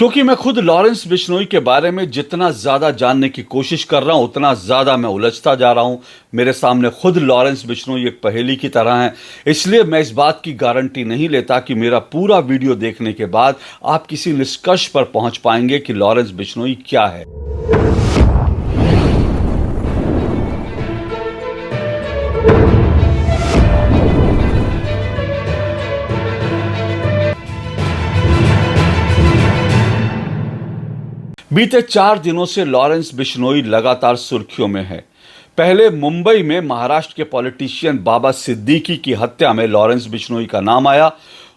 क्योंकि मैं खुद लॉरेंस बिश्नोई के बारे में जितना ज्यादा जानने की कोशिश कर रहा हूं उतना ज्यादा मैं उलझता जा रहा हूं। मेरे सामने खुद लॉरेंस बिश्नोई एक पहेली की तरह है। इसलिए मैं इस बात की गारंटी नहीं लेता कि मेरा पूरा वीडियो देखने के बाद आप किसी निष्कर्ष पर पहुंच पाएंगे कि लॉरेंस बिश्नोई क्या है। बीते 4 दिनों से लॉरेंस बिश्नोई लगातार सुर्खियों में है। पहले मुंबई में महाराष्ट्र के पॉलिटिशियन बाबा सिद्दीकी की हत्या में लॉरेंस बिश्नोई का नाम आया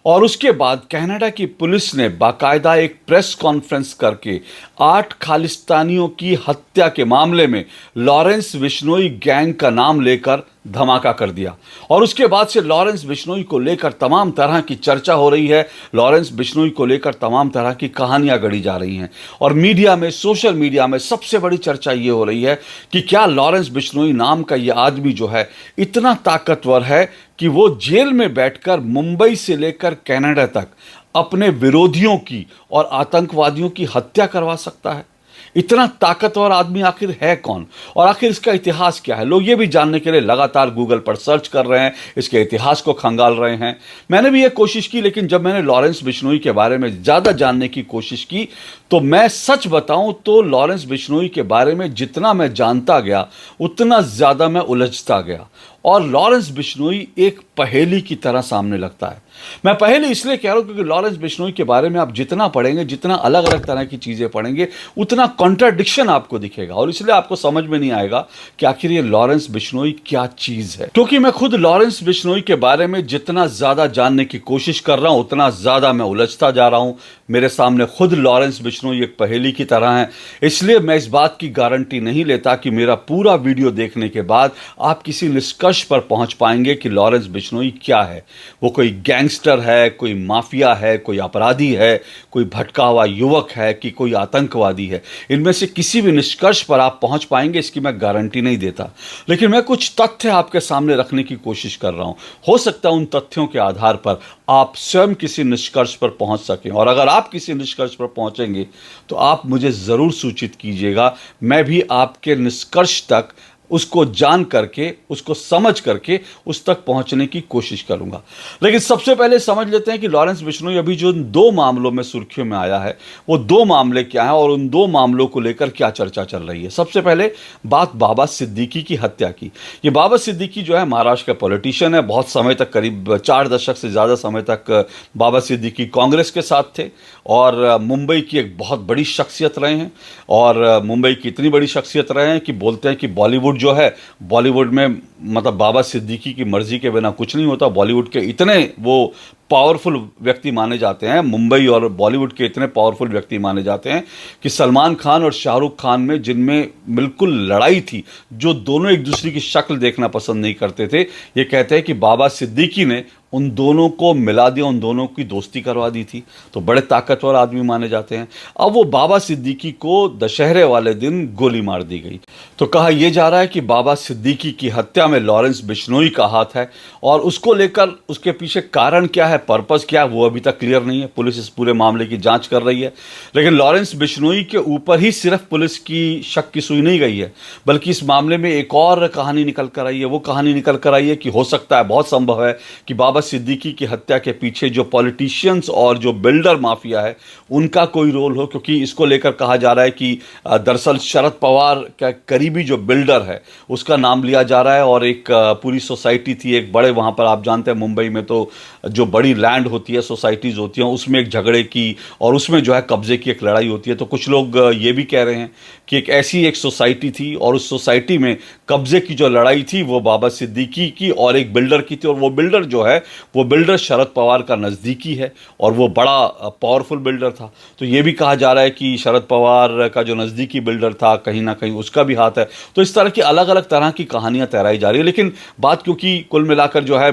और उसके बाद कनाडा की पुलिस ने बाकायदा एक प्रेस कॉन्फ्रेंस करके 8 खालिस्तानियों की हत्या के मामले में लॉरेंस बिश्नोई गैंग का नाम लेकर धमाका कर दिया। और उसके बाद से लॉरेंस बिश्नोई को लेकर तमाम तरह की चर्चा हो रही है। लॉरेंस बिश्नोई को लेकर तमाम तरह की कहानियां गढ़ी जा रही हैं और मीडिया में, सोशल मीडिया में सबसे बड़ी चर्चा ये हो रही है कि क्या लॉरेंस बिश्नोई नाम का ये आदमी जो है इतना ताकतवर है कि वो जेल में बैठकर मुंबई से लेकर कनाडा तक अपने विरोधियों की और आतंकवादियों की हत्या करवा सकता है। इतना ताकतवर आदमी आखिर है कौन और आखिर इसका इतिहास क्या है? लोग ये भी जानने के लिए लगातार गूगल पर सर्च कर रहे हैं, इसके इतिहास को खंगाल रहे हैं। मैंने भी ये कोशिश की, लेकिन जब मैंने लॉरेंस बिश्नोई के बारे में ज़्यादा जानने की कोशिश की तो मैं सच बताऊं तो लॉरेंस बिश्नोई के बारे में जितना मैं जानता गया उतना ज़्यादा मैं उलझता गया और लॉरेंस बिश्नोई एक पहेली की तरह सामने लगता है। मैं पहेली इसलिए कह रहा हूं क्योंकि लॉरेंस बिश्नोई के बारे में आप जितना पढ़ेंगे, जितना अलग अलग तरह की चीज़ें पढ़ेंगे, उतना कॉन्ट्राडिक्शन आपको दिखेगा और इसलिए आपको समझ में नहीं आएगा कि आखिर ये लॉरेंस बिश्नोई क्या चीज़ है। क्योंकि मैं खुद लॉरेंस बिश्नोई के बारे में जितना ज़्यादा जानने की कोशिश कर रहा हूं उतना ज़्यादा मैं उलझता जा रहा हूं। मेरे सामने खुद लॉरेंस बिश्नोई एक पहेली की तरह है। इसलिए मैं इस बात की गारंटी नहीं लेता कि मेरा पूरा वीडियो देखने के बाद आप किसी निष्कर्ष पर पहुंच पाएंगे कि लॉरेंस बिश्नोई क्या है। वो कोई गैंगस्टर है, कोई माफिया है, कोई अपराधी है, कोई भटका हुआ युवक है कि कोई आतंकवादी है। इनमें से किसी भी निष्कर्ष पर आप पहुंच पाएंगे इसकी मैं गारंटी नहीं देता, लेकिन मैं कुछ तथ्य आपके सामने रखने की कोशिश कर रहा हूं। हो सकता है उन तथ्यों के आधार पर आप स्वयं किसी निष्कर्ष पर पहुंच सकें और अगर आप किसी निष्कर्ष पर पहुंचेंगे तो आप मुझे जरूर सूचित कीजिएगा। मैं भी आपके निष्कर्ष तक उसको जान करके, उसको समझ करके उस तक पहुंचने की कोशिश करूंगा। लेकिन सबसे पहले समझ लेते हैं कि लॉरेंस बिश्नोई अभी जो 2 मामलों में सुर्खियों में आया है वो 2 मामले क्या हैं और उन 2 मामलों को लेकर क्या चर्चा चल रही है। सबसे पहले बात बाबा सिद्दीकी की हत्या की। ये बाबा सिद्दीकी जो है महाराष्ट्र का पॉलिटिशियन है। बहुत समय तक, करीब 4 दशक से ज़्यादा समय तक बाबा सिद्दीकी कांग्रेस के साथ थे और मुंबई की एक बहुत बड़ी शख्सियत रहे हैं और मुंबई की इतनी बड़ी शख्सियत रहे हैं कि बोलते हैं कि बॉलीवुड जो है, बॉलीवुड में मतलब बाबा सिद्दीकी की मर्जी के बिना कुछ नहीं होता। बॉलीवुड के इतने वो पावरफुल व्यक्ति माने जाते हैं, मुंबई और बॉलीवुड के इतने पावरफुल व्यक्ति माने जाते हैं कि सलमान खान और शाहरुख खान में जिनमें बिल्कुल लड़ाई थी, जो दोनों एक दूसरे की शक्ल देखना पसंद नहीं करते थे, ये कहते हैं कि बाबा सिद्दीकी ने उन दोनों को मिला दिया, उन दोनों की दोस्ती करवा दी थी। तो बड़े ताकतवर आदमी माने जाते हैं। अब वो बाबा सिद्दीकी को दशहरे वाले दिन गोली मार दी गई। तो कहा यह जा रहा है कि बाबा सिद्दीकी की हत्या में लॉरेंस बिश्नोई का हाथ है और उसको लेकर उसके पीछे कारण क्या है, पर्पस क्या है, वो अभी तक क्लियर नहीं है। पुलिस इस पूरे मामले की जांच कर रही है। लेकिन लॉरेंस बिश्नोई के ऊपर ही सिर्फ पुलिस की शक की सुई नहीं गई है, बल्कि इस मामले में एक और कहानी निकल कर आई है। वो कहानी निकल कर आई है कि हो सकता है, बहुत संभव है कि बाबा सिद्दीकी की हत्या के पीछे जो पॉलिटिशियंस और जो बिल्डर माफिया है उनका कोई रोल हो। क्योंकि इसको लेकर कहा जा रहा है कि दरअसल शरद पवार का करीबी जो बिल्डर है उसका नाम लिया जा रहा है और एक पूरी सोसाइटी थी, एक बड़े, वहां पर आप जानते हैं मुंबई में तो जो बड़ी लैंड होती है, सोसाइटीज होती हैं, उसमें एक झगड़े की और उसमें जो है कब्जे की एक लड़ाई होती है। तो कुछ लोग ये भी कह रहे हैं कि एक सोसाइटी थी और उस सोसाइटी में कब्जे की जो लड़ाई थी वो बाबा सिद्दीकी की और एक बिल्डर की थी और वो बिल्डर जो है वो बिल्डर शरद पवार का नज़दीकी है और वो बड़ा पावरफुल बिल्डर था। तो ये भी कहा जा रहा है कि शरद पवार का जो नज़दीकी बिल्डर था कहीं ना कहीं उसका भी हाथ है। तो इस तरह की अलग अलग तरह की कहानियां तैराई जा रही है। लेकिन बात, क्योंकि कुल मिलाकर जो है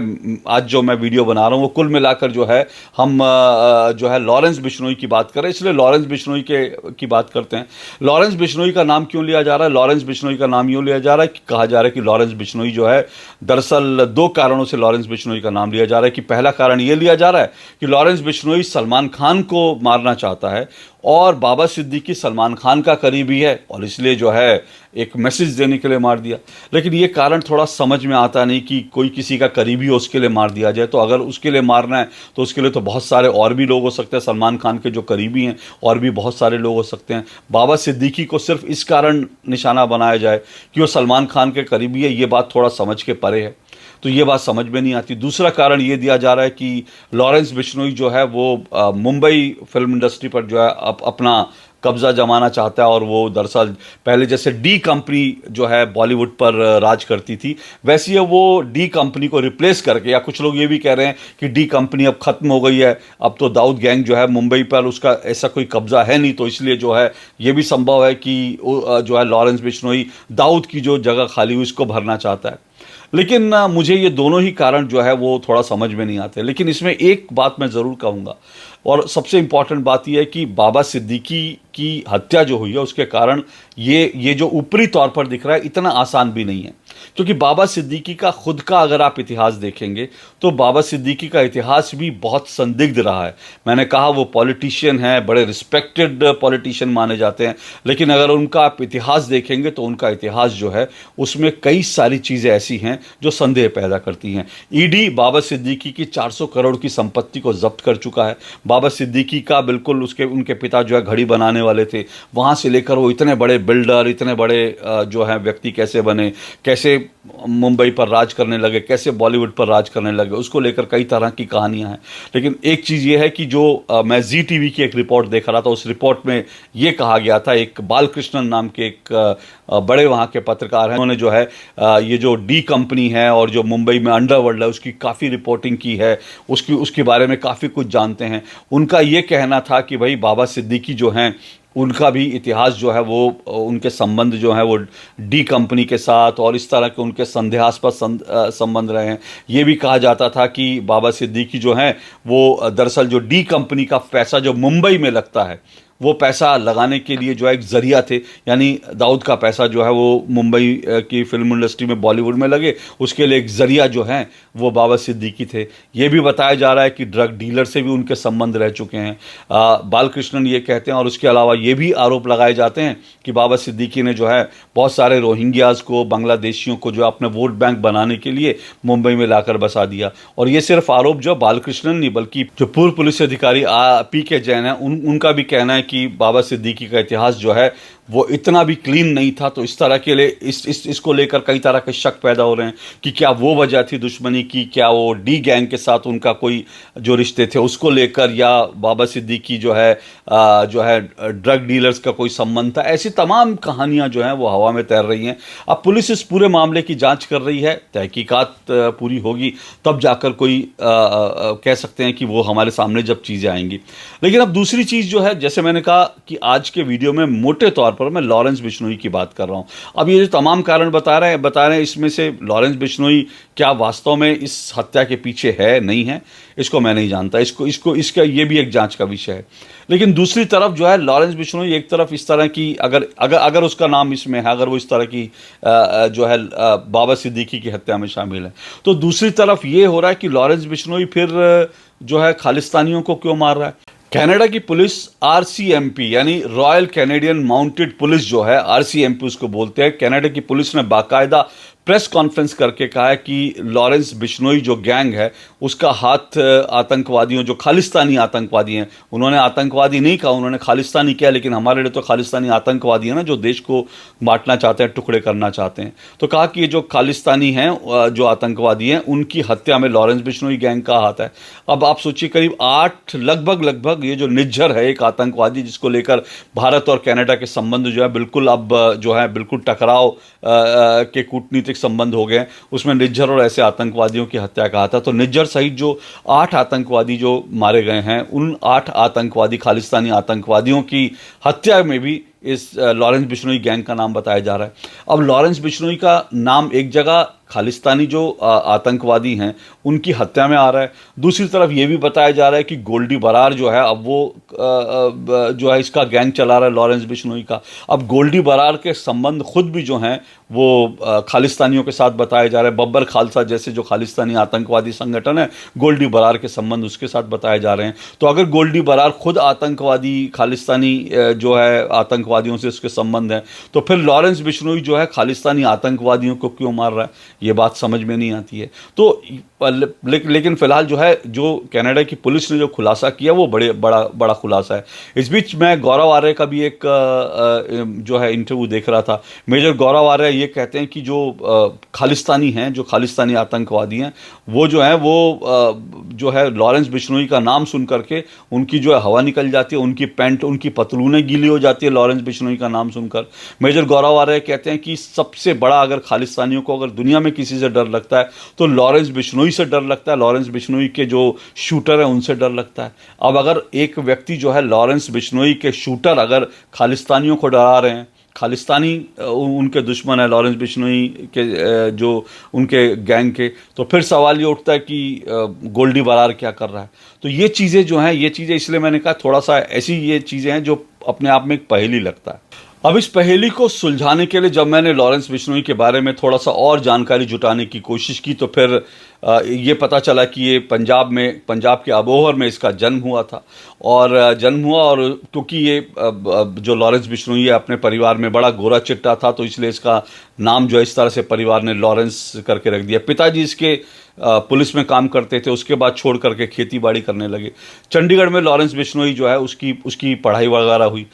आज जो मैं वीडियो बना रहा हूं वो कुल मिलाकर जो है हम जो है लॉरेंस बिश्नोई की बात कर रहे हैं, इसलिए लॉरेंस बिश्नोई की बात करते हैं। लॉरेंस बिश्नोई का नाम क्यों लिया जा रहा है? लॉरेंस बिश्नोई का नाम यूं लिया जा रहा है कि कहा जा रहा है कि लॉरेंस बिश्नोई जो है, दरअसल 2 कारणों से लॉरेंस बिश्नोई का नाम लिया जा रहा है। कि पहला कारण यह लिया जा रहा है कि लॉरेंस बिश्नोई सलमान खान को मारना चाहता है और बाबा सिद्दीकी सलमान खान का करीबी है और इसलिए जो है एक मैसेज देने के लिए मार दिया। लेकिन ये कारण थोड़ा समझ में आता नहीं कि कोई किसी का करीबी हो उसके लिए मार दिया जाए। तो अगर उसके लिए मारना है तो उसके लिए तो बहुत सारे और भी लोग हो सकते हैं, सलमान खान के जो करीबी हैं और भी बहुत सारे लोग हो सकते हैं। बाबा सिद्दीकी को सिर्फ इस कारण निशाना बनाया जाए कि वो सलमान खान के करीबी है, ये बात थोड़ा समझ के परे है। तो ये बात समझ में नहीं आती। दूसरा कारण ये दिया जा रहा है कि लॉरेंस बिश्नोई जो है वो मुंबई फिल्म इंडस्ट्री पर जो है अपना कब्जा जमाना चाहता है और वो दरअसल पहले जैसे डी कंपनी जो है बॉलीवुड पर राज करती थी, वैसे ही वो डी कंपनी को रिप्लेस करके, या कुछ लोग ये भी कह रहे हैं कि डी कंपनी अब खत्म हो गई है, अब तो दाऊद गैंग जो है मुंबई पर उसका ऐसा कोई कब्जा है नहीं, तो इसलिए जो है ये भी संभव है कि जो है लॉरेंस बिश्नोई दाऊद की जो जगह खाली हुई उसको भरना चाहता है। लेकिन मुझे ये दोनों ही कारण जो है वो थोड़ा समझ में नहीं आते। लेकिन इसमें एक बात मैं ज़रूर कहूँगा और सबसे इम्पॉर्टेंट बात यह है कि बाबा सिद्दीकी की हत्या जो हुई है उसके कारण ये जो ऊपरी तौर पर दिख रहा है इतना आसान भी नहीं है। क्योंकि बाबा सिद्दीकी का खुद का अगर आप इतिहास देखेंगे तो बाबा सिद्दीकी का इतिहास भी बहुत संदिग्ध रहा है। मैंने कहा वो पॉलिटिशियन हैं, बड़े रिस्पेक्टेड पॉलिटिशियन माने जाते हैं, लेकिन अगर उनका आप इतिहास देखेंगे तो उनका इतिहास जो है उसमें कई सारी चीज़ें ऐसी हैं जो संदेह पैदा करती हैं। ईडी बाबा सिद्दीकी की 400 करोड़ की संपत्ति को जब्त कर चुका है। बाबा सिद्दीकी का बिल्कुल उनके पिता जो है घड़ी बनाने वाले थे, वहाँ से लेकर वो इतने बड़े बिल्डर, इतने बड़े जो है व्यक्ति कैसे बने, कैसे मुंबई पर राज करने लगे, कैसे बॉलीवुड पर राज करने लगे, उसको लेकर कई तरह की कहानियां हैं। लेकिन एक चीज़ ये है कि जो मैं जी टीवी की एक रिपोर्ट देख रहा था, उस रिपोर्ट में ये कहा गया था, एक बालकृष्णन नाम के एक बड़े वहाँ के पत्रकार हैं, उन्होंने जो है ये जो डी कंपनी है और जो मुंबई में अंडरवर्ल्ड है उसकी काफ़ी रिपोर्टिंग की है, उसके बारे में काफ़ी कुछ जानते हैं। उनका ये कहना था कि भाई बाबा सिद्दीकी जो हैं उनका भी इतिहास जो है वो उनके संबंध जो है वो डी कंपनी के साथ और इस तरह के उनके संदेहास्पद संबंध रहे हैं। ये भी कहा जाता था कि बाबा सिद्दीकी जो हैं वो दरअसल जो डी कंपनी का पैसा जो मुंबई में लगता है वो पैसा लगाने के लिए जो है एक जरिया थे, यानी दाऊद का पैसा जो है वो मुंबई की फिल्म इंडस्ट्री में बॉलीवुड में लगे उसके लिए एक जरिया जो है वो बाबा सिद्दीकी थे। ये भी बताया जा रहा है कि ड्रग डीलर से भी उनके संबंध रह चुके हैं, बालकृष्णन ये कहते हैं। और उसके अलावा ये भी आरोप लगाए जाते हैं कि बाबा सिद्दीकी ने जो है बहुत सारे रोहिंग्याज को, बांग्लादेशियों को जो अपने वोट बैंक बनाने के लिए मुंबई में लाकर बसा दिया। और ये सिर्फ आरोप जो बालकृष्णन नहीं बल्कि जो पूर्व पुलिस अधिकारी पी.के. जैन है उनका भी कहना है कि बाबा सिद्दीकी का इतिहास जो है वो इतना भी क्लीन नहीं था। तो इस तरह के लिए इसको लेकर कई तरह के शक पैदा हो रहे हैं कि क्या वो वजह थी दुश्मनी की, क्या वो डी गैंग के साथ उनका कोई जो रिश्ते थे उसको लेकर, या बाबा सिद्दीकी जो है ड्रग डीलर्स का कोई संबंध था। ऐसी तमाम कहानियां जो हैं वो हवा में तैर रही हैं। अब पुलिस इस पूरे मामले की जांच कर रही है, तहकीकात पूरी होगी तब जाकर कोई कह सकते हैं कि वो हमारे सामने जब चीज़ें आएंगी। लेकिन अब दूसरी चीज़ जो है, जैसे मैंने कहा कि आज के वीडियो में मोटे तौर पर मैं लॉरेंस बिश्नोई की बात कर रहा हूं। अब ये जो तमाम कारण बता रहे हैं इसमें से लॉरेंस बिश्नोई क्या वास्तव में इस हत्या के पीछे है नहीं है, इसको मैं नहीं जानता। इसका ये भी एक जांच का विषय है। लेकिन दूसरी तरफ जो है लॉरेंस बिश्नोई एक तरफ इस तरह की अगर उसका नाम इसमें है, अगर वो इस तरह की जो है बाबा सिद्दीकी की हत्या में शामिल है, तो दूसरी तरफ ये हो रहा है कि लॉरेंस बिश्नोई फिर जो है खालिस्तानियों को क्यों मार रहा है। कनाडा की पुलिस आरसीएमपी यानी रॉयल कैनेडियन माउंटेड पुलिस जो है, आरसीएमपी उसको बोलते हैं, कनाडा की पुलिस ने बाकायदा प्रेस कॉन्फ्रेंस करके कहा है कि लॉरेंस बिश्नोई जो गैंग है उसका हाथ आतंकवादियों, जो खालिस्तानी आतंकवादी हैं, उन्होंने आतंकवादी नहीं कहा, उन्होंने खालिस्तानी किया, लेकिन हमारे लिए तो खालिस्तानी आतंकवादी है ना, जो देश को बांटना चाहते हैं, टुकड़े करना चाहते हैं। तो कहा कि ये जो खालिस्तानी हैं, जो आतंकवादी हैं, उनकी हत्या में लॉरेंस बिश्नोई गैंग का हाथ है। अब आप सोचिए करीब 8 लगभग ये जो निज्जर है एक आतंकवादी जिसको लेकर भारत और कनाडा के संबंध जो है बिल्कुल अब जो है बिल्कुल टकराव के कूटनीतिक संबंध हो गए, उसमें निज्जर और ऐसे आतंकवादियों की हत्या कहा था। तो निज्जर सहित जो 8 आतंकवादी जो मारे गए हैं, उन 8 आतंकवादी खालिस्तानी आतंकवादियों की हत्या में भी इस लॉरेंस बिश्नोई गैंग का नाम बताया जा रहा है। अब लॉरेंस बिश्नोई का नाम एक जगह खालिस्तानी जो आतंकवादी हैं उनकी हत्या में आ रहा है, दूसरी तरफ ये भी बताया जा रहा है कि गोल्डी बरार जो है अब वो जो है इसका गैंग चला रहा है लॉरेंस बिश्नोई का। अब गोल्डी बरार के संबंध खुद भी जो हैं वो खालिस्तानियों के साथ बताए जा रहे हैं। बब्बर खालसा जैसे जो खालिस्तानी आतंकवादी संगठन है, गोल्डी बरार के संबंध उसके साथ बताए जा रहे हैं। तो अगर गोल्डी बरार खुद आतंकवादी खालिस्तानी जो है आतंकवादियों से उसके संबंध हैं, तो फिर लॉरेंस बिश्नोई जो है खालिस्तानी आतंकवादियों को क्यों मार रहा है, ये बात समझ में नहीं आती है। तो लेकिन फिलहाल जो है जो कनाडा की पुलिस ने जो खुलासा किया वो बड़ा खुलासा है। इस बीच मैं गौरव आर्य का भी एक जो है इंटरव्यू देख रहा था। मेजर गौरव आर्य ये कहते हैं कि जो खालिस्तानी हैं, जो खालिस्तानी आतंकवादी हैं, वो जो है वो जो है लॉरेंस बिश्नोई का नाम सुन करके उनकी जो है हवा निकल जाती है, उनकी पैंट उनकी पतलूनें गीली हो जाती है लॉरेंस बिश्नोई का नाम सुनकर। मेजर गौरव आर्य कहते हैं कि सबसे बड़ा अगर खालिस्तानियों को अगर दुनिया में किसी से डर लगता है तो लॉरेंस बिश्नोई से डर लगता है, लॉरेंस बिश्नोई के जो शूटर हैं उनसे डर लगता है। अब अगर एक व्यक्ति जो है लॉरेंस बिश्नोई के शूटर अगर खालिस्तानियों को डरा रहे हैं, खालिस्तानी उनके दुश्मन है लॉरेंस बिश्नोई के जो उनके गैंग के, तो फिर सवाल ये उठता है कि गोल्डी बरार क्या कर रहा है। तो ये चीज़ें जो हैं, ये चीज़ें इसलिए मैंने कहा थोड़ा सा ऐसी ये चीज़ें हैं जो अपने आप में एक पहेली लगता है। अब इस पहेली को सुलझाने के लिए जब मैंने लॉरेंस बिश्नोई के बारे में थोड़ा सा और जानकारी जुटाने की कोशिश की तो फिर ये पता चला कि ये पंजाब के अबोहर में इसका जन्म हुआ था। और क्योंकि ये जो लॉरेंस बिश्नोई है अपने परिवार में बड़ा गोरा चिट्टा था, तो इसलिए इसका नाम जो है इस तरह से परिवार ने लॉरेंस करके रख दिया। पिताजी इसके पुलिस में काम करते थे, उसके बाद छोड़ करके खेती बाड़ी करने लगे। चंडीगढ़ में लॉरेंस बिश्नोई जो है उसकी पढ़ाई वगैरह हुई,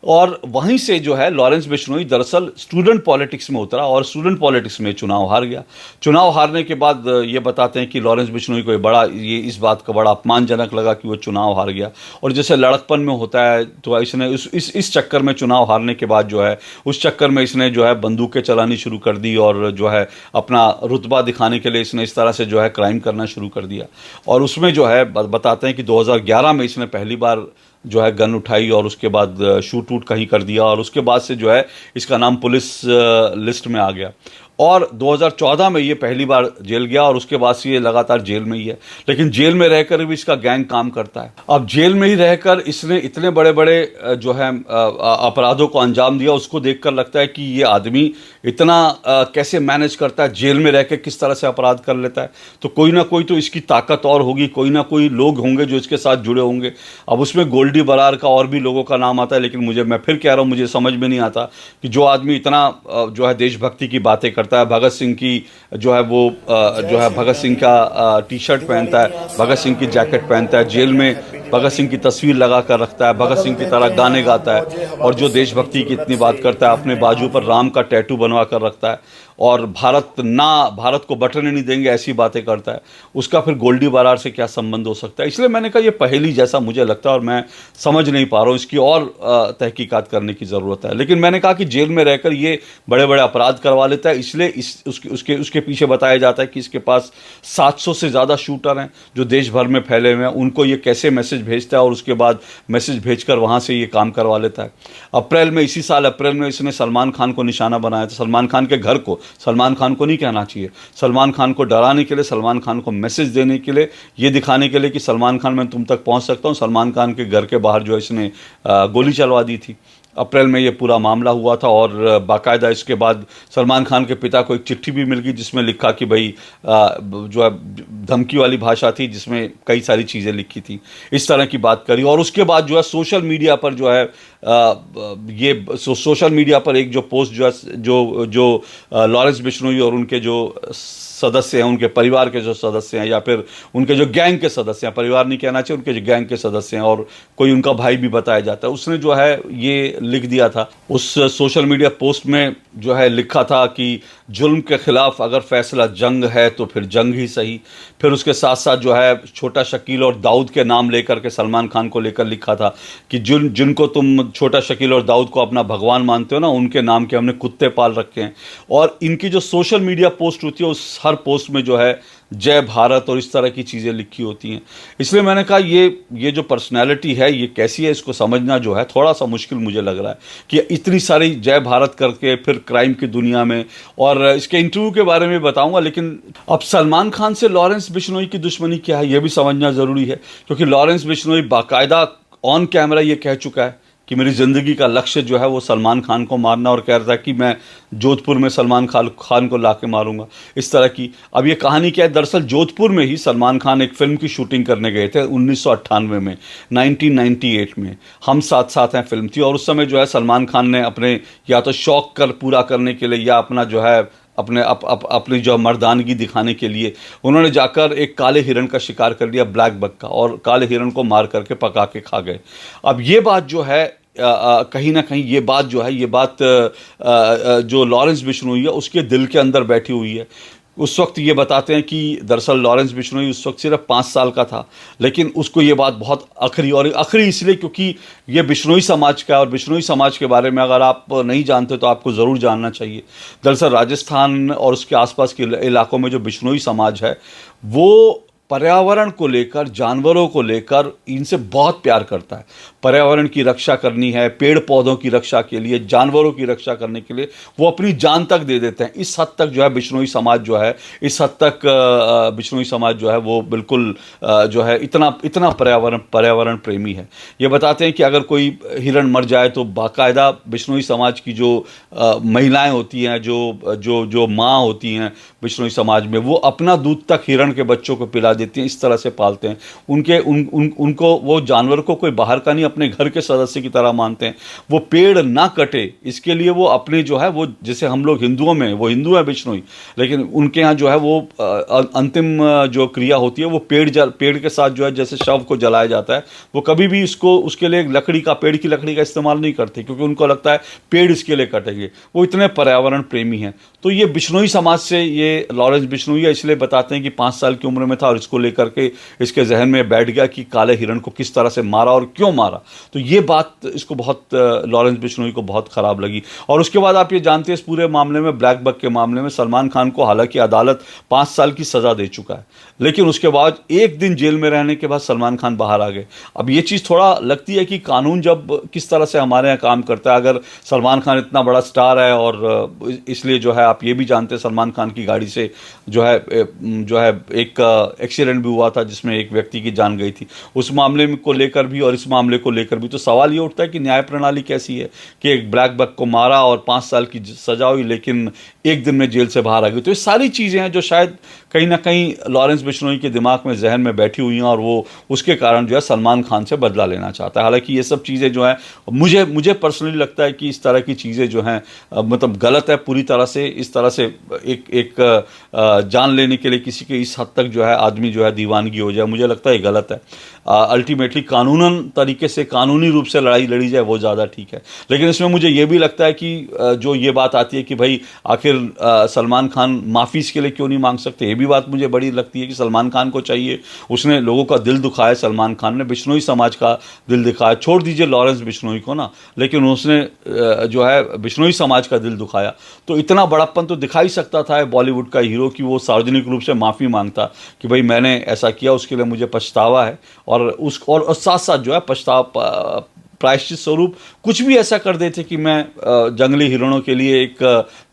और वहीं से जो है लॉरेंस बिश्नोई दरअसल स्टूडेंट पॉलिटिक्स में उतरा और स्टूडेंट पॉलिटिक्स में चुनाव हार गया। चुनाव हारने के बाद ये बताते हैं कि लॉरेंस बिश्नोई को ये इस बात का बड़ा अपमानजनक लगा कि वो चुनाव हार गया, और जैसे लड़कपन में होता है तो इसने इस चक्कर में चुनाव हारने के बाद जो है उस चक्कर में इसने जो है बंदूकें चलानी शुरू कर दी, और जो है अपना रुतबा दिखाने के लिए इसने इस तरह से जो है क्राइम करना शुरू कर दिया। और उसमें जो है बताते हैं कि 2011 में इसने पहली बार जो है गन उठाई और उसके बाद शूट वूट कहीं कर दिया, और उसके बाद से जो है इसका नाम पुलिस लिस्ट में आ गया। और 2014 में ये पहली बार जेल गया, और उसके बाद से ये लगातार जेल में ही है। लेकिन जेल में रहकर भी इसका गैंग काम करता है। अब जेल में ही रहकर इसने इतने बड़े बड़े जो है अपराधों को अंजाम दिया, उसको देखकर लगता है कि ये आदमी इतना कैसे मैनेज करता है, जेल में रहकर किस तरह से अपराध कर लेता है। तो कोई ना कोई तो इसकी ताकत और होगी, कोई ना कोई लोग होंगे जो इसके साथ जुड़े होंगे। अब उसमें गोल्डी बरार का और भी लोगों का नाम आता है, लेकिन मैं फिर कह रहा हूँ, मुझे समझ में नहीं आता कि जो आदमी इतना जो है देशभक्ति की बातें करता है, भगत सिंह की जो है वो जो है भगत सिंह का टी शर्ट पहनता है, भगत सिंह की जैकेट पहनता है, जेल में भगत सिंह की तस्वीर लगा कर रखता है, भगत सिंह की तरह गाने गाता है, और जो देशभक्ति की इतनी बात करता है, अपने बाजू पर राम का टैटू बनवा कर रखता है, और भारत को बटने नहीं देंगे ऐसी बातें करता है, उसका फिर गोल्डी बरार से क्या संबंध हो सकता है। इसलिए मैंने कहा ये पहेली जैसा मुझे लगता है, और मैं समझ नहीं पा रहा हूँ, इसकी और तहकीकात करने की ज़रूरत है। लेकिन मैंने कहा कि जेल में रहकर ये बड़े बड़े अपराध करवा लेता है, इसलिए उसके पीछे बताया जाता है कि इसके पास 700 से ज़्यादा शूटर हैं जो देश भर में फैले हुए हैं। उनको ये कैसे मैसेज भेजता है और उसके बाद मैसेज भेजकर वहाँ से ये काम करवा लेता है। इसी साल अप्रैल में इसने सलमान खान को निशाना बनाया था, सलमान खान के घर को, सलमान खान को नहीं कहना चाहिए, सलमान खान को डराने के लिए, सलमान खान को मैसेज देने के लिए, ये दिखाने के लिए कि सलमान खान मैं तुम तक पहुंच सकता हूं। सलमान खान के घर के बाहर जो है इसने गोली चलवा दी थी। अप्रैल में ये पूरा मामला हुआ था, और बाकायदा इसके बाद सलमान खान के पिता को एक चिट्ठी भी मिल गई जिसमें लिखा कि भाई जो है धमकी वाली भाषा थी जिसमें कई सारी चीज़ें लिखी थी, इस तरह की बात करी। और उसके बाद जो है सोशल मीडिया पर जो है सोशल मीडिया पर एक जो पोस्ट जो लॉरेंस बिश्नोई और उनके जो सदस्य हैं, उनके परिवार के जो सदस्य हैं, या फिर उनके जो गैंग के सदस्य हैं, परिवार नहीं कहना चाहिए, उनके जो गैंग के सदस्य हैं, और कोई उनका भाई भी बताया जाता है, उसने जो है ये लिख दिया था। उस सोशल मीडिया पोस्ट में जो है लिखा था कि जुल्म के खिलाफ अगर फैसला जंग है तो फिर जंग ही सही। फिर उसके साथ साथ जो है छोटा शकील और दाऊद के नाम लेकर के सलमान खान को लेकर लिखा था कि जिनको तुम छोटा शकील और दाऊद को अपना भगवान मानते हो ना, उनके नाम के हमने कुत्ते पाल रखे हैं। और इनकी जो सोशल मीडिया पोस्ट होती है उस हर पोस्ट में जो है जय भारत और इस तरह की चीज़ें लिखी होती हैं। इसलिए मैंने कहा ये जो पर्सनैलिटी है ये कैसी है, इसको समझना जो है थोड़ा सा मुश्किल मुझे लग रहा है कि इतनी सारी जय भारत करके फिर क्राइम की दुनिया में। और इसके इंटरव्यू के बारे में बताऊंगा, लेकिन अब सलमान खान से लॉरेंस बिश्नोई की दुश्मनी क्या है ये भी समझना ज़रूरी है, क्योंकि लॉरेंस बिश्नोई बाकायदा ऑन कैमरा ये कह चुका है कि मेरी ज़िंदगी का लक्ष्य जो है वो सलमान खान को मारना, और कह रहा था कि मैं जोधपुर में सलमान खान को लाके मारूंगा, इस तरह की। अब ये कहानी क्या है, दरअसल जोधपुर में ही सलमान खान एक फ़िल्म की शूटिंग करने गए थे 1998 में, 1998 में हम साथ साथ हैं फिल्म थी। और उस समय जो है सलमान खान ने अपने या तो शौक पूरा करने के लिए या अपना जो है अपनी जो मर्दानगी दिखाने के लिए उन्होंने जाकर एक काले हिरण का शिकार कर लिया, ब्लैक बक का, और काले हिरण को मार करके पका के खा गए। अब ये बात जो है कहीं ना कहीं ये बात जो है जो लॉरेंस बिश्नोई है उसके दिल के अंदर बैठी हुई है। उस वक्त ये बताते हैं कि दरअसल लॉरेंस बिश्नोई उस वक्त सिर्फ 5 साल का था, लेकिन उसको ये बात बहुत अखरी, और अखरी इसलिए क्योंकि ये बिश्नोई समाज का है, और बिश्नोई समाज के बारे में अगर आप नहीं जानते तो आपको ज़रूर जानना चाहिए। दरअसल राजस्थान और उसके आसपास के इलाकों में जो बिश्नोई समाज है वो पर्यावरण को लेकर, जानवरों को लेकर इनसे बहुत प्यार करता है। पर्यावरण की रक्षा करनी है, पेड़ पौधों की रक्षा के लिए, जानवरों की रक्षा करने के लिए वो अपनी जान तक दे देते हैं। इस हद तक जो है बिश्नोई समाज जो है, इस हद तक बिश्नोई समाज जो है वो बिल्कुल जो है इतना पर्यावरण प्रेमी है। ये बताते हैं कि अगर कोई हिरण मर जाए तो बाकायदा बिश्नोई समाज की जो महिलाएं होती हैं, जो माँ होती हैं बिश्नोई समाज में, वो अपना दूध तक हिरण के बच्चों को पिला देती हैं, इस तरह से पालते हैं। उनको वो जानवर को कोई बाहर का नहीं, अपने घर के सदस्य की तरह मानते हैं। वो पेड़ ना कटे इसके लिए वो अपने जो है वो, जैसे हम लोग हिंदुओं में, वो हिंदू है बिश्नोई, लेकिन उनके यहाँ जो है वो अंतिम जो क्रिया होती है वो पेड़ के साथ जो है जैसे शव को जलाया जाता है, वो कभी भी उसके लिए पेड़ की लकड़ी का इस्तेमाल नहीं करते, क्योंकि उनको लगता है पेड़ इसके लिए कटेंगे। वो इतने पर्यावरण प्रेमी हैं। तो ये बिश्नोई समाज से ये लॉरेंस बिश्नोई है, इसलिए बताते हैं कि 5 साल की उम्र में था और इसको लेकर के इसके जहन में बैठ गया कि काले हिरण को किस तरह से मारा और क्यों मारा। तो ये बात इसको बहुत, लॉरेंस बिश्नोई को बहुत ख़राब लगी। और उसके बाद आप ये जानते हैं इस पूरे मामले में, ब्लैक बक के मामले में, सलमान खान को हालांकि अदालत 5 साल की सज़ा दे चुका है, लेकिन उसके बाद 1 दिन जेल में रहने के बाद सलमान खान बाहर आ गए। अब ये चीज़ थोड़ा लगती है कि कानून जब किस तरह से हमारे यहाँ काम करता है। अगर सलमान खान इतना बड़ा स्टार है, और इसलिए जो है आप ये भी जानते हैं सलमान खान की गाड़ी से जो है एक एक्सीडेंट भी हुआ था जिसमें एक व्यक्ति की जान गई थी। उस मामले को लेकर भी और इस मामले को लेकर भी तो सवाल ये उठता है कि न्याय प्रणाली कैसी है कि एक ब्लैक बक को मारा और 5 साल की सजा हुई, लेकिन 1 दिन में जेल से बाहर आ गई। तो ये सारी चीज़ें हैं जो शायद कहीं ना कहीं लॉरेंस बिश्नोई के दिमाग में, जहन में बैठी हुई हैं, और वो उसके कारण जो है सलमान खान से बदला लेना चाहता है। हालांकि ये सब चीज़ें जो हैं, मुझे पर्सनली लगता है कि इस तरह की चीज़ें जो हैं मतलब गलत है पूरी तरह से। इस तरह से एक जान लेने के लिए किसी के इस हद तक जो है आदमी जो है दीवानगी हो जाए, मुझे लगता है ये गलत है। अल्टीमेटली कानूनन तरीके से, कानूनी रूप से लड़ाई लड़ी जाए वो ज़्यादा ठीक है। लेकिन इसमें मुझे ये भी लगता है कि जो ये बात आती है कि भाई आखिर सलमान खान माफ़ी इसके लिए क्यों नहीं मांग सकते, ये भी बात मुझे बड़ी लगती है कि सलमान खान को चाहिए, उसने लोगों का दिल दुखाया, सलमान खान ने बिश्नोई समाज का दिल दिखाया। छोड़ दीजिए लॉरेंस बिश्नोई को ना, लेकिन उसने जो है बिश्नोई समाज का दिल दुखाया। तो इतना बड़प्पन तो दिखा ही सकता था बॉलीवुड का हीरो कि वो सार्वजनिक रूप से माफ़ी मांगता कि भाई मैंने ऐसा किया, उसके लिए मुझे पछतावा है, और साथ साथ जो है प्रायश्चित स्वरूप कुछ भी ऐसा कर देते कि मैं जंगली हिरणों के लिए एक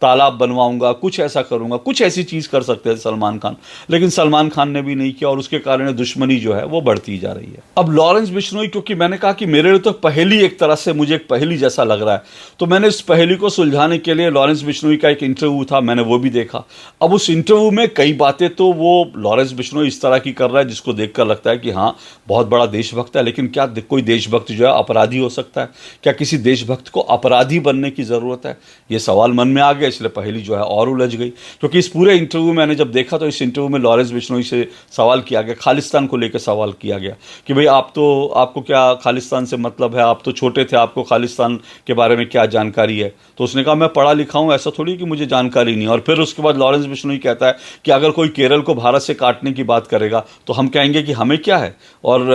तालाब बनवाऊंगा, कुछ ऐसा करूंगा, कुछ ऐसी चीज़ कर सकते थे सलमान खान, लेकिन सलमान खान ने भी नहीं किया, और उसके कारण दुश्मनी जो है वो बढ़ती जा रही है। अब लॉरेंस बिश्नोई, क्योंकि मैंने कहा कि मेरे लिए तो पहेली एक तरह से मुझे एक पहेली जैसा लग रहा है, तो मैंने इस पहेली को सुलझाने के लिए लॉरेंस बिश्नोई का एक इंटरव्यू था, मैंने वो भी देखा। अब उस इंटरव्यू में कई बातें तो वो लॉरेंस बिश्नोई इस तरह की कर रहा है जिसको देखकर लगता है कि हाँ बहुत बड़ा देशभक्त है, लेकिन क्या कोई देशभक्त जो है अपराधी हो सकता है? क्या किसी देशभक्त को अपराधी बनने की ज़रूरत है? ये सवाल मन में आ गया, इसलिए पहेली जो है और उलझ गई। क्योंकि इस पूरे इंटरव्यू मैंने जब देखा तो इस इंटरव्यू में लॉरेंस बिश्नोई से सवाल किया गया, खालिस्तान को लेकर सवाल किया गया कि भाई आपको क्या खालिस्तान से मतलब है, आप तो छोटे थे, आपको खालिस्तान के बारे में क्या जानकारी है? तो उसने कहा मैं पढ़ा लिखा हूँ, ऐसा थोड़ी कि मुझे जानकारी नहीं। और फिर उसके बाद लॉरेंस बिश्नोई कहता है कि अगर कोई केरल को भारत से काटने की बात करेगा तो हम कहेंगे कि हमें क्या है, और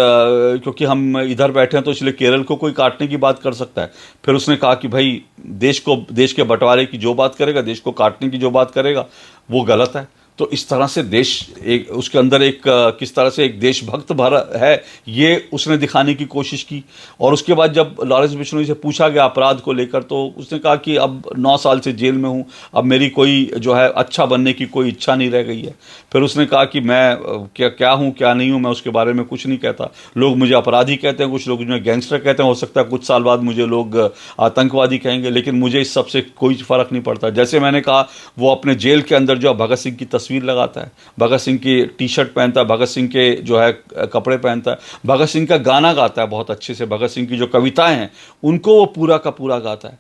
क्योंकि हम इधर बैठे हैं तो इसलिए केरल को कोई कोई काटने की बात कर सकता है? फिर उसने कहा कि भाई देश के बंटवारे की जो बात करेगा, देश को काटने की जो बात करेगा, वो गलत है। तो इस तरह से देश एक उसके अंदर एक किस तरह से एक देशभक्त भरा है, ये उसने दिखाने की कोशिश की। और उसके बाद जब लॉरेंस बिश्नोई से पूछा गया अपराध को लेकर, तो उसने कहा कि अब 9 साल से जेल में हूँ, अब मेरी कोई जो है अच्छा बनने की कोई इच्छा नहीं रह गई है। फिर उसने कहा कि मैं क्या हूँ क्या नहीं हूँ, मैं उसके बारे में कुछ नहीं कहता। लोग मुझे अपराधी कहते हैं, कुछ लोग मुझे गैंगस्टर कहते हैं, हो सकता है कुछ साल बाद मुझे लोग आतंकवादी कहेंगे, लेकिन मुझे इस सबसे कोई फ़र्क नहीं पड़ता। जैसे मैंने कहा, वो अपने जेल के अंदर जो भगत सिंह की तस्वीर लगाता है, भगत सिंह की टी शर्ट पहनता है, भगत सिंह के जो है कपड़े पहनता है, भगत सिंह का गाना गाता है बहुत अच्छे से, भगत सिंह की जो कविताएं हैं उनको वो पूरा का पूरा गाता है।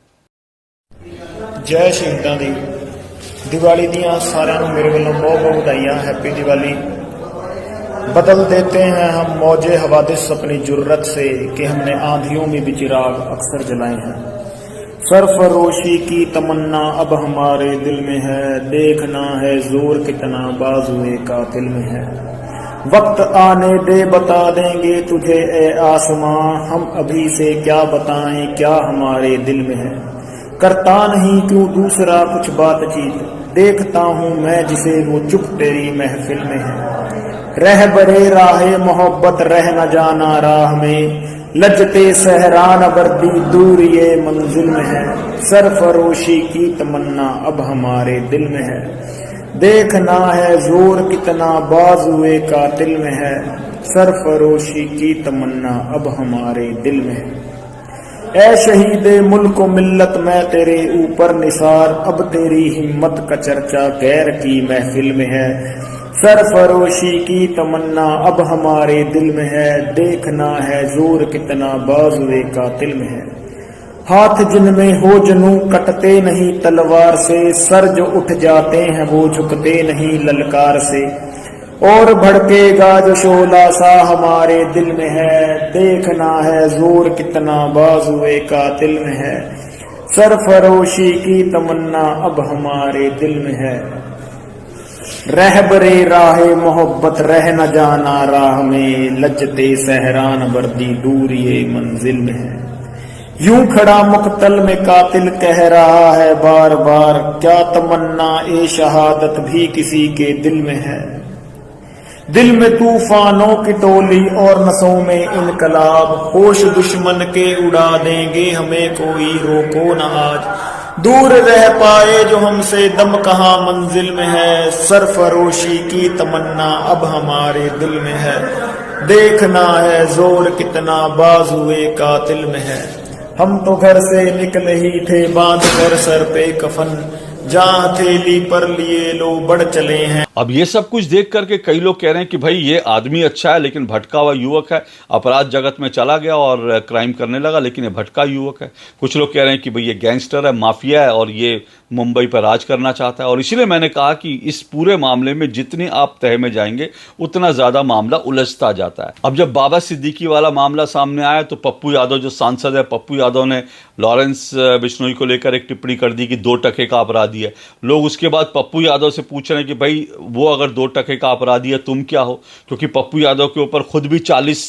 जय शहीदां दी दिवाली दियां सारिਆਂ ਨੂੰ मेरे ਵੱਲੋਂ बहुत बहुत ਵਧਾਈਆਂ। हैप्पी दिवाली। बदल देते हैं हम मौजे हवादिस अपनी जुर्रत से कि हमने आंधियों में भी चिराग अक्सर जलाए हैं। सरफरोशी की तमन्ना अब हमारे दिल में है, देखना है जोर कितना बाजुए कातिल में है। वक्त आने दे बता देंगे तुझे ए आसमां, हम अभी से क्या बताएं क्या हमारे दिल में है। करता नहीं क्यों दूसरा कुछ बातचीत, देखता हूँ मैं जिसे वो चुप तेरी महफिल में है। रह बरे राहे मोहब्बत रह न जाना राह में, लजते सहरान वर्दी दूर ये मंजिल में है। सरफरोशी की तमन्ना अब हमारे दिल में है, देखना है जोर कितना बाजुए कातिल में है। सरफरोशी की तमन्ना अब हमारे दिल में है। ऐ शहीदे मुल्क मिल्लत मैं तेरे ऊपर निसार, अब तेरी हिम्मत का चर्चा गैर की महफिल में है। सरफरोशी की तमन्ना अब हमारे दिल में है, देखना है जोर कितना बाजुए कातिल में है। हाथ जिनमें हो जनू कटते नहीं तलवार से, सर जो उठ जाते हैं वो झुकते नहीं ललकार से। और भड़केगा जो शोला सा हमारे दिल में है, देखना है जोर कितना बाजुए कातिल में है। सरफरोशी की तमन्ना अब हमारे दिल में है। रहबरे राहे मोहब्बत रह न जाना राह में, लजते सहरान वर्दी दूर ये मंजिल में है। यूं खड़ा मुक्तल में कातिल कह रहा है बार बार, क्या तमन्ना ए शहादत भी किसी के दिल में है। दिल में तूफानों की टोली और नसों में इनकलाब, होश दुश्मन के उड़ा देंगे हमें कोई रोको न आज। दूर रह पाए जो हमसे दम कहाँ मंजिल में है। सरफरोशी की तमन्ना अब हमारे दिल में है, देखना है जोर कितना बाजुए कातिल में है। हम तो घर से निकले ही थे बांध कर सर पे कफन, जहां हथेली पर लिए लो बढ़ चले हैं। अब ये सब कुछ देख करके कई लोग कह रहे हैं कि भाई ये आदमी अच्छा है लेकिन भटका हुआ युवक है, अपराध जगत में चला गया और क्राइम करने लगा, लेकिन ये भटका युवक है। कुछ लोग कह रहे हैं कि भाई ये गैंगस्टर है, माफिया है और ये मुंबई पर राज करना चाहता है। और इसलिए मैंने कहा कि इस पूरे मामले में जितनी आप तह में जाएंगे उतना ज़्यादा मामला उलझता जाता है। अब जब बाबा सिद्दीकी वाला मामला सामने आया तो पप्पू यादव जो सांसद है, पप्पू यादव ने लॉरेंस बिश्नोई को लेकर एक टिप्पणी कर दी कि 2 टके का अपराधी है। लोग उसके बाद पप्पू यादव से पूछ रहे हैं कि भाई वो अगर 2 टके का अपराधी है तुम क्या हो, क्योंकि पप्पू यादव के ऊपर खुद भी 40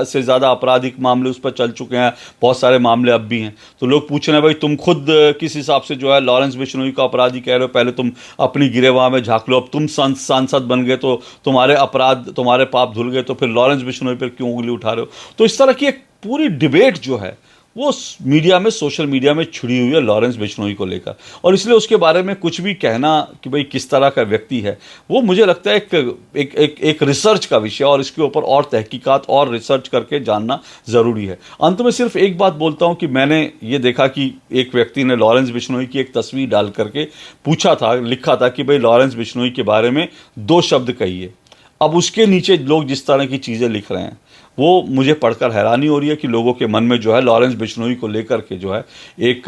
से ज़्यादा आपराधिक मामले उस पर चल चुके हैं, बहुत सारे मामले अब भी हैं। तो लोग पूछ रहे हैं भाई तुम खुद किस हिसाब से जो है लॉरेंस बिश्नोई को अपराधी कह रहे हो, पहले तुम अपनी गिरेबान में झांक लो, अब तुम सांसद बन गए तो तुम्हारे अपराध तुम्हारे पाप धुल गए, तो फिर लॉरेंस बिश्नोई पर क्यों उंगली उठा रहे हो। तो इस तरह की एक पूरी डिबेट जो है वो मीडिया में, सोशल मीडिया में छिड़ी हुई है लॉरेंस बिश्नोई को लेकर। और इसलिए उसके बारे में कुछ भी कहना कि भाई किस तरह का व्यक्ति है, वो मुझे लगता है एक रिसर्च का विषय, और इसके ऊपर और तहकीकात और रिसर्च करके जानना ज़रूरी है। अंत में सिर्फ एक बात बोलता हूँ कि मैंने ये देखा कि एक व्यक्ति ने लॉरेंस बिश्नोई की एक तस्वीर डाल करके पूछा था, लिखा था कि भाई लॉरेंस बिश्नोई के बारे में 2 शब्द कहिए। अब उसके नीचे लोग जिस तरह की चीज़ें लिख रहे हैं वो मुझे पढ़कर हैरानी हो रही है कि लोगों के मन में जो है लॉरेंस बिश्नोई को लेकर के जो है एक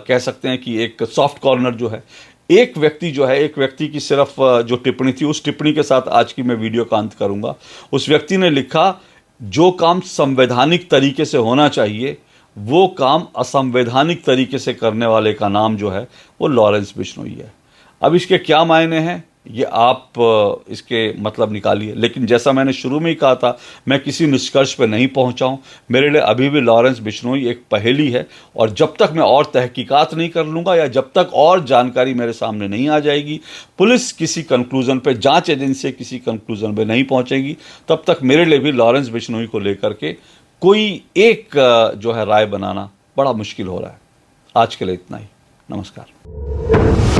कह सकते हैं कि एक सॉफ्ट कॉर्नर जो है, एक व्यक्ति की सिर्फ जो टिप्पणी थी, उस टिप्पणी के साथ आज की मैं वीडियो का अंत करूंगा। उस व्यक्ति ने लिखा, जो काम संवैधानिक तरीके से होना चाहिए वो काम असंवैधानिक तरीके से करने वाले का नाम जो है वो लॉरेंस बिश्नोई है। अब इसके क्या मायने हैं ये आप इसके मतलब निकालिए। लेकिन जैसा मैंने शुरू में ही कहा था, मैं किसी निष्कर्ष पर नहीं पहुंचा हूं। मेरे लिए अभी भी लॉरेंस बिश्नोई एक पहेली है, और जब तक मैं और तहकीकात नहीं कर लूँगा या जब तक और जानकारी मेरे सामने नहीं आ जाएगी, पुलिस किसी कंक्लूजन पे, जांच एजेंसी किसी कंक्लूजन पे नहीं पहुंचेगी, तब तक मेरे लिए भी लॉरेंस बिश्नोई को लेकर के कोई एक जो है राय बनाना बड़ा मुश्किल हो रहा है। आज के लिए इतना ही। नमस्कार।